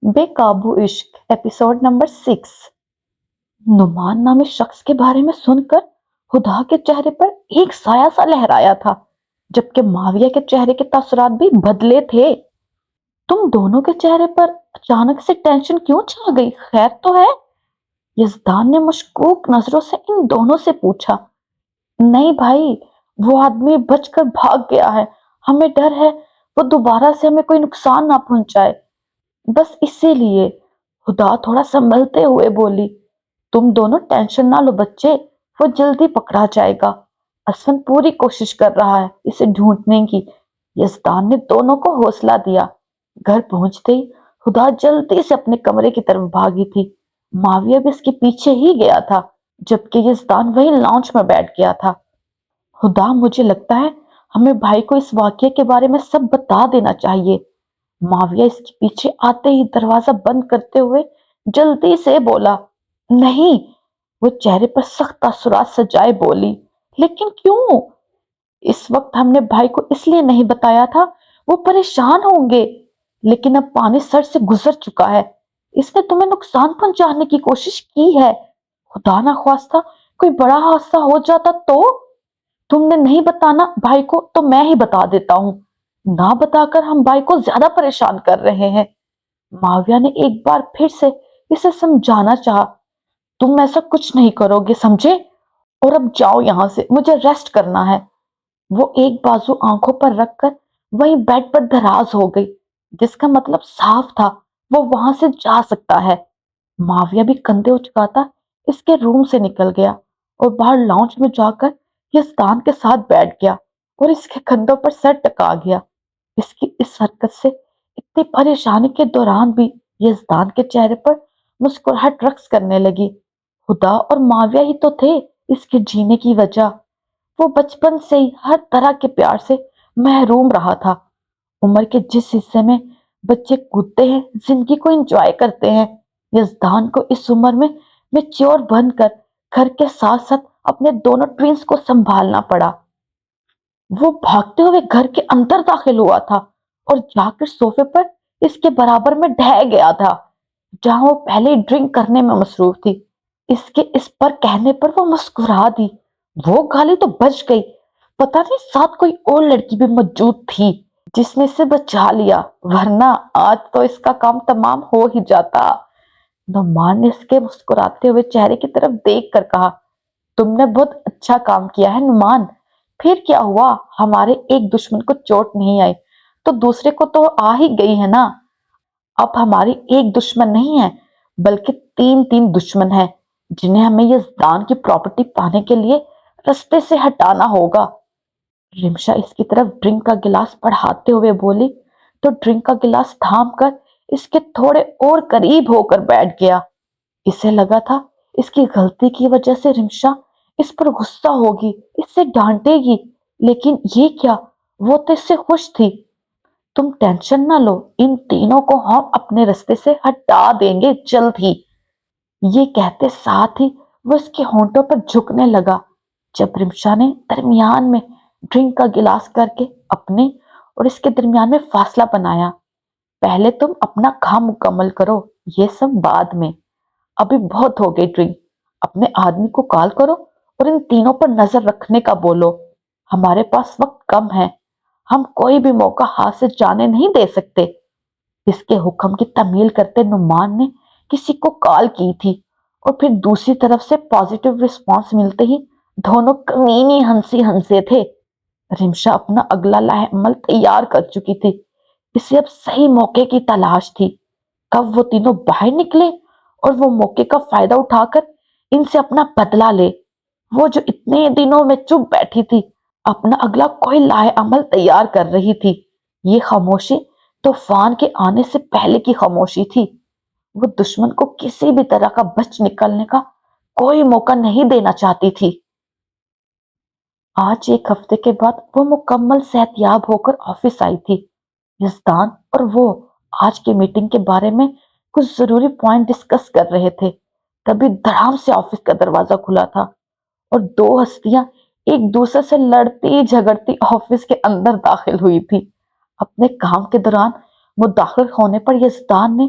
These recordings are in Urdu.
بے قابو عشق ایپیسوڈ نمبر 6۔ نعمان نامی شخص کے بارے میں سن کر ہدا کے چہرے پر ایک سایہ سا لہرایا تھا، جبکہ معاویہ کے چہرے کے تاثرات بھی بدلے تھے۔ تم دونوں کے چہرے پر اچانک سے ٹینشن کیوں چھا گئی؟ خیر تو ہے؟ یزدان نے مشکوک نظروں سے ان دونوں سے پوچھا۔ نہیں بھائی، وہ آدمی بچ کر بھاگ گیا ہے، ہمیں ڈر ہے وہ دوبارہ سے ہمیں کوئی نقصان نہ پہنچائے، بس اسی لیے۔ ہدا تھوڑا سنبھلتے ہوئے بولی۔ تم دونوں ٹینشن نہ لو بچے، وہ جلدی پکڑا جائے گا۔ اسفن پوری کوشش کر رہا ہے اسے ڈھونڈنے کی۔ یزدان نے دونوں کو حوصلہ دیا۔ گھر پہنچتے ہی ہدا جلدی سے اپنے کمرے کی طرف بھاگی تھی۔ معاویہ بھی اس کے پیچھے ہی گیا تھا، جبکہ یزدان وہی لاؤنج میں بیٹھ گیا تھا۔ ہدا، مجھے لگتا ہے ہمیں بھائی کو اس واقعے کے بارے میں سب بتا دینا چاہیے۔ معاویہ اس کے پیچھے آتے ہی دروازہ بند کرتے ہوئے جلدی سے بولا۔ نہیں، وہ چہرے پر سخت تاثرات سجائے بولی۔ لیکن کیوں؟ اس وقت ہم نے بھائی کو اس لیے نہیں بتایا تھا، وہ پریشان ہوں گے، لیکن اب پانی سر سے گزر چکا ہے، اس نے تمہیں نقصان پہنچانے کی کوشش کی ہے۔ خدا نہ خواستہ کوئی بڑا حادثہ ہو جاتا تو؟ تم نے نہیں بتانا بھائی کو تو میں ہی بتا دیتا ہوں، نہ بتا کر ہم بھائی کو زیادہ پریشان کر رہے ہیں۔ معاویہ نے ایک بار پھر سے اسے سمجھانا چاہا۔ تم ایسا کچھ نہیں کرو گے، سمجھے؟ اور اب جاؤ یہاں سے، مجھے ریسٹ کرنا ہے۔ وہ ایک بازو آنکھوں پر رکھ کر وہیں بیڈ پر دراز ہو گئی، جس کا مطلب صاف تھا وہ وہاں سے جا سکتا ہے۔ معاویہ بھی کندھے اچکاتا اس کے روم سے نکل گیا اور باہر لاؤنج میں جا کر یزدان کے ساتھ بیٹھ گیا اور اس کے کندھوں پر سر ٹکا گیا۔ اس کی اس حرکت سے اتنی پریشانی کے دوران بھی یزدان کے چہرے پر مسکراہٹ رقص کرنے لگی۔ ہدا اور معاویہ ہی تو تھے اس کے جینے کی وجہ۔ وہ بچپن سے ہی ہر طرح کے پیار سے محروم رہا تھا۔ عمر کے جس حصے میں بچے کودتے ہیں، زندگی کو انجوائے کرتے ہیں، یزدان کو اس عمر میں میچور بن کر گھر کے ساتھ ساتھ اپنے دونوں ٹوینز کو سنبھالنا پڑا۔ وہ بھاگتے ہوئے گھر کے اندر داخل ہوا تھا اور جا کر صوفے پر اس کے برابر میں ڈھہ گیا تھا، جہاں وہ پہلے ہی ڈرنک کرنے میں مصروف تھی۔ اس کے اس پر کہنے پر وہ مسکرا دی۔ وہ گالی تو بچ گئی، پتہ نہیں ساتھ کوئی اور لڑکی بھی موجود تھی جس نے اسے بچا لیا، ورنہ آج تو اس کا کام تمام ہو ہی جاتا۔ نعمان نے اس کے مسکراتے ہوئے چہرے کی طرف دیکھ کر کہا۔ تم نے بہت اچھا کام کیا ہے نعمان۔ پھر کیا ہوا؟ ہمارے ایک دشمن کو چوٹ نہیں آئی تو دوسرے کو تو آ ہی گئی ہے نا۔ اب ہماری ایک دشمن نہیں ہے بلکہ تین تین دشمن ہیں، جنہیں ہمیں یزدان کی پراپرٹی پانے کے لیے رستے سے ہٹانا ہوگا۔ رمشا اس کی طرف ڈرنک کا گلاس بڑھاتے ہوئے بولی تو ڈرنک کا گلاس تھام کر اس کے تھوڑے اور قریب ہو کر بیٹھ گیا۔ اسے لگا تھا اس کی غلطی کی وجہ سے رمشا اس پر غصہ ہوگی، اس سے ڈانٹے گی، لیکن یہ کیا، وہ تو اس سے خوش تھی۔ تم ٹینشن نہ لو، ان تینوں کو ہم اپنے رستے سے ہٹا دیں گے جلد ہی۔ یہ کہتے ساتھ ہی وہ اس کے ہونٹوں پر جھکنے لگا، جب رمشا نے درمیان میں ڈرنک کا گلاس کر کے اپنے اور اس کے درمیان میں فاصلہ بنایا۔ پہلے تم اپنا کام مکمل کرو، یہ سب بعد میں، ابھی بہت ہو گئی ڈرنک۔ اپنے آدمی کو کال کرو اور ان تینوں پر نظر رکھنے کا بولو، ہمارے پاس وقت کم ہے، ہم کوئی بھی موقع ہاتھ سے جانے نہیں دے سکتے۔ اس کے حکم کی تعمیل کرتے نعمان نے کسی کو کال کی تھی اور پھر دوسری طرف سے پازیٹیو رسپانس ملتے ہی دونوں کمینی ہنسے تھے۔ رمشا اپنا اگلا لاہ عمل تیار کر چکی تھی، اسے اب صحیح موقع کی تلاش تھی۔ کب وہ تینوں باہر نکلے اور وہ موقع کا فائدہ اٹھا کر ان سے اپنا بدلہ لے۔ وہ جو اتنے دنوں میں چپ بیٹھی تھی، اپنا اگلا کوئی لاہ عمل تیار کر رہی تھی۔ یہ خاموشی طوفان کے آنے سے پہلے کی خاموشی تھی۔ وہ دشمن کو کسی بھی طرح کا بچ نکلنے کا کوئی موقع نہیں دینا چاہتی تھی۔ آج ایک ہفتے کے بعد وہ مکمل صحت یاب ہو کر آفس آئی تھی۔ یزدان اور وہ آج کی میٹنگ کے بارے میں کچھ ضروری پوائنٹ ڈسکس کر رہے تھے، تبھی دھڑام سے آفس کا دروازہ کھلا تھا اور دو ہستیاں ایک دوسرے سے لڑتی جھگڑتی آفس کے اندر داخل ہوئی تھی۔ اپنے کام کے دوران مداخل ہونے پر یزدان نے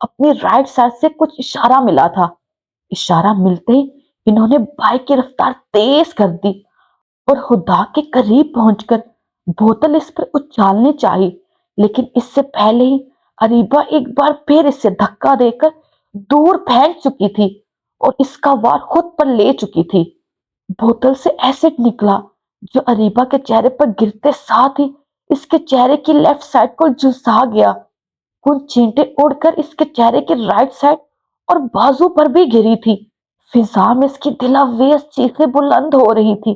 اپنی رائٹ سائڈ سے کچھ اشارہ ملا تھا۔ اشارہ ملتے ہی انہوں نے بائک کی رفتار تیز کر دی اور ہدا کے قریب پہنچ کر بوتل اس پر اچھالنے چاہی، لیکن اس سے پہلے ہی اریبہ ایک بار پھر اسے دھکا دے کر دور پھینک چکی تھی اور اس کا وار خود پر لے چکی تھی۔ بوتل سے ایسڈ نکلا جو اریبہ کے چہرے پر گرتے ساتھ ہی اس کے چہرے کی لیفٹ سائڈ کو جھلسا گیا۔ کچھ چینٹے اڑ کر اس کے چہرے کی رائٹ سائڈ اور بازو پر بھی گری تھی۔ فضا میں اس کی دلاویز چیخیں بلند ہو رہی تھی۔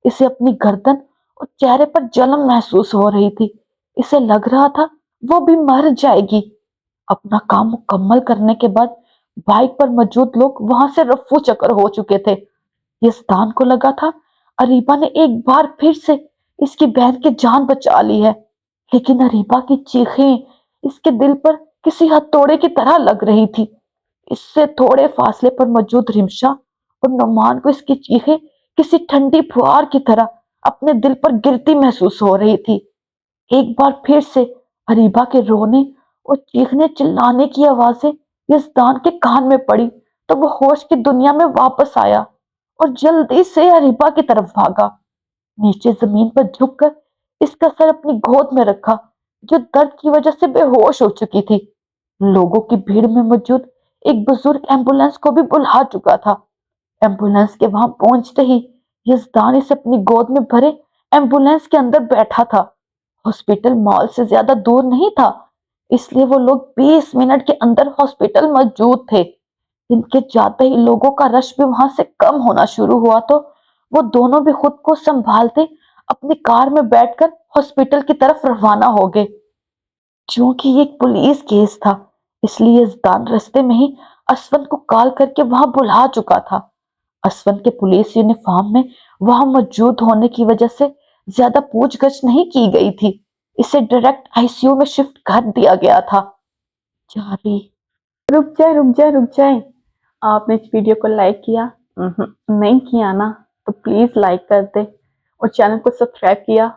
اسے اپنی گردن اور چہرے پر جلن محسوس ہو رہی تھی۔ اسے لگ رہا تھا وہ بھی مر جائے گی۔ اپنا کام مکمل کرنے کے بعد بائک پر موجود لوگ وہاں سے رفو چکر ہو چکے تھے۔ یزدان کو لگا تھا اریبہ نے ایک بار پھر سے اس کی بہن کی جان بچا لی ہے، لیکن اریبہ کی چیخیں اس کے دل پر کسی ہتھوڑے کی طرح لگ رہی تھی۔ اس سے تھوڑے فاصلے پر موجود رمشا اور نعمان کو اس کی چیخیں کسی ٹھنڈی پھوار کی طرح اپنے دل پر گرتی محسوس ہو رہی تھی۔ ایک بار پھر سے اریبہ کے رونے اور چیخنے چلانے کی آوازیں یزدان کے کان میں پڑی تو وہ ہوش کی دنیا میں واپس آیا اور جلدی سے اریبہ کی طرف بھاگا۔ نیچے زمین پر جھک کر اس کا سر اپنی گود میں رکھا جو درد کی وجہ سے بے ہوش ہو چکی تھی۔ لوگوں کی بھیڑ میں موجود ایک بزرگ ایمبولینس کو بھی بلا چکا تھا۔ ایمبولینس کے وہاں پہنچتے ہی یزدان اسے اپنی گود میں بھرے ایمبولینس کے اندر بیٹھا تھا۔ ہاسپٹل مال سے زیادہ دور نہیں تھا، اس لیے وہ لوگ 20 منٹ کے اندر ہاسپٹل موجود تھے۔ ان کے جاتے ہی لوگوں کا رش بھی وہاں سے کم ہونا شروع ہوا تو وہ دونوں بھی خود کو سنبھالتے اپنی کار میں بیٹھ کر ہاسپٹل کی طرف روانہ ہو گئے۔ چونکہ یہ ایک پولیس کیس تھا اس لیے یزدان رستے میں ہی اسون کو کال کر کے وہاں بلا چکا تھا۔ اسون کے پولیس یونیفارم میں وہاں موجود ہونے کی وجہ سے زیادہ پوچھ گچھ نہیں کی گئی تھی۔ اسے ڈائریکٹ آئی سی یو میں شفٹ کر دیا گیا تھا۔ جاری رک جائے آپ نے اس ویڈیو کو لائک کیا؟ نہیں کیا نا تو پلیز لائک کر دے، اور چینل کو سبسکرائب کیا؟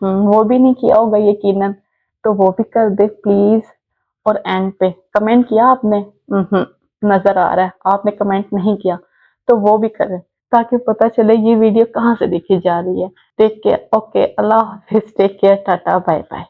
وہ بھی نہیں کیا ہوگا یقیناً، تو وہ بھی کر دے پلیز۔ اور اینڈ پہ کمنٹ کیا آپ نے؟ نظر آ رہا ہے آپ نے کمنٹ نہیں کیا، تو وہ بھی کریں تاکہ پتہ چلے یہ ویڈیو کہاں سے دیکھی جا رہی ہے۔ ٹیک کیئر، اوکے، اللہ حافظ، take care, tata, bye bye.